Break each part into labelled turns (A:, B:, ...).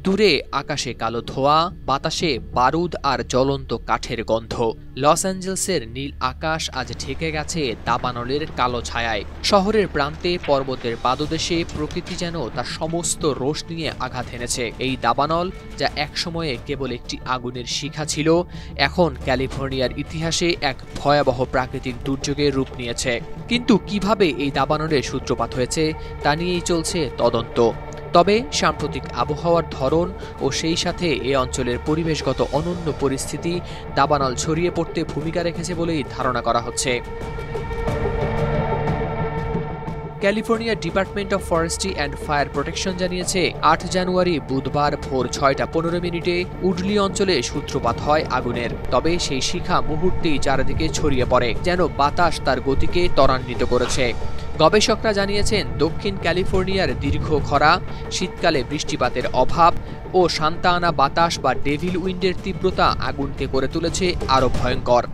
A: দূরে আকাশে কালো ধোঁয়া, বাতাসে বারুদ আর জ্বলন্ত কাঠের গন্ধ। লস অ্যাঞ্জেলসের নীল আকাশ আজ ঢেকে গেছে দাবানলের কালো ছায়ায়। শহরের প্রান্তে পর্বতের পাদদেশে প্রকৃতি যেন তার সমস্ত রোষ নিয়ে আঘাত এনেছে। এই দাবানল, যা একসময়ে কেবল একটি আগুনের শিখা ছিল, এখন ক্যালিফোর্নিয়ার ইতিহাসে এক ভয়াবহ প্রাকৃতিক দুর্যোগের রূপ নিয়েছে। কিন্তু কিভাবে এই দাবানলের সূত্রপাত হয়েছে তা নিয়েই চলছে তদন্ত। তবে সাম্প্রতিক আবহাওয়ার ধরন ও সেই সাথে এ অঞ্চলের পরিবেশগত অনন্য পরিস্থিতি দাবানল ছড়িয়ে পড়তে ভূমিকা রেখেছে বলেই ধারণা করা হচ্ছে। California department of forestry and fire protection জানিয়েছে, ৮ জানুয়ারি বুধবার ভোর ৬টা ১৫ উডলি অঞ্চলে সূত্রপাত হয় আগুনের। তবে সেই শিখা মুহূর্তেই চারিদিকে ছড়িয়ে পড়ে, যেন বাতাস তার গতিকে ত্বরান্বিত করেছে। গবেষকরা জানিয়েছেন, দক্ষিণ ক্যালিফোর্নিয়ার দীর্ঘ খরা, শীতকালে বৃষ্টিপাতের অভাব ও সান্তা আনা বাতাস বা ডেভিল উইন্ডের তীব্রতা আগুনকে করে তুলেছে আরও ভয়ঙ্কর।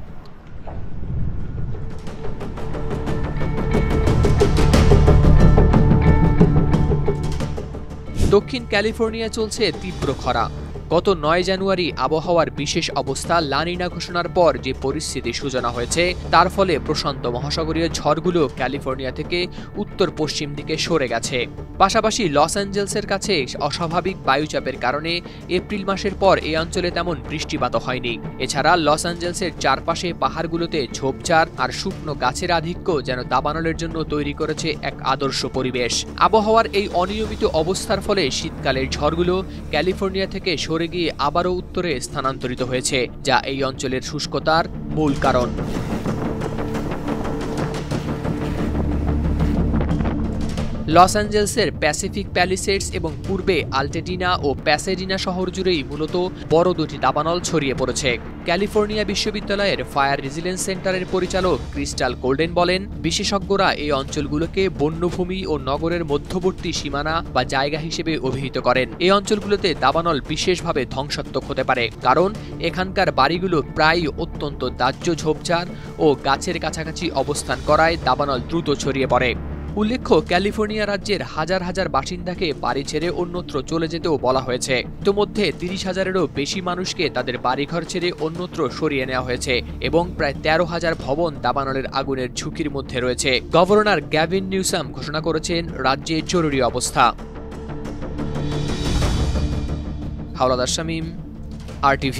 A: দক্ষিণ ক্যালিফোর্নিয়া চলছে তীব্র খরা। গত ৯ জানুয়ারি আবহাওয়ার বিশেষ অবস্থা লা নিনা ঘোষণার পর যে পরিস্থিতির সূচনা হয়েছে, তার ফলে প্রশান্ত মহাসাগরীয় ঝড়গুলো ক্যালিফোর্নিয়া থেকে উত্তর পশ্চিম দিকে সরে গেছে। পাশাপাশি লস অ্যাঞ্জেলসের কাছে অস্বাভাবিক বায়ুচাপের কারণে এপ্রিল মাসের পর এই অঞ্চলে তেমন বৃষ্টিপাত হয়নি। এছাড়া লস অ্যাঞ্জেলসের চারপাশে পাহাড়গুলোতে ঝোপঝাড় আর শুকনো গাছের আধিক্য যেন দাবানলের জন্য তৈরি করেছে এক আদর্শ পরিবেশ। আবহাওয়ার এই অনিয়মিত অবস্থার ফলে শীতকালের ঝড়গুলো ক্যালিফোর্নিয়া থেকে সরে গিয়ে আবারও উত্তরে স্থানান্তরিত হয়েছে, যা এই অঞ্চলের শুষ্কতার মূল কারণ। লস অ্যাঞ্জেলসের প্যাসিফিক প্যালিসেডস এবং পূর্বে আলটেডিনা ও প্যাসেডিনা শহর জুড়েই মূলত বড় দুটি দাবানল ছড়িয়ে পড়েছে। ক্যালিফোর্নিয়া বিশ্ববিদ্যালয়ের ফায়ার রেজিলেন্স সেন্টারের পরিচালক ক্রিস্টাল গোল্ডেন বলেন, বিশেষজ্ঞরা এই অঞ্চলগুলোকে বন্যভূমি ও নগরের মধ্যবর্তী সীমানা বা জায়গা হিসেবে অভিহিত করেন। এই অঞ্চলগুলোতে দাবানল বিশেষভাবে ধ্বংসাত্মক হতে পারে, কারণ এখানকার বাড়িগুলো প্রায়ই অত্যন্ত দাহ্য ঝোপঝাড় ও গাছের কাছাকাছি অবস্থান করায় দাবানল দ্রুত ছড়িয়ে পড়ে। উল্লেখ্য, ক্যালিফোর্নিয়া রাজ্যের হাজার হাজার বাসিন্দাকে বাড়ি ছেড়ে অন্যত্র চলে যেতেও বলা হয়েছে। ইতোমধ্যে ৩০,০০০-এরও বেশি মানুষকে তাদের বাড়িঘর ছেড়ে অন্যত্র সরিয়ে নেওয়া হয়েছে এবং প্রায় ১৩,০০০ ভবন দাবানলের আগুনের ঝুঁকির মধ্যে রয়েছে। গভর্নর গ্যাভিন নিউসাম ঘোষণা করেছেন রাজ্যে জরুরি অবস্থা। হাওলাদার শামীম, RTV।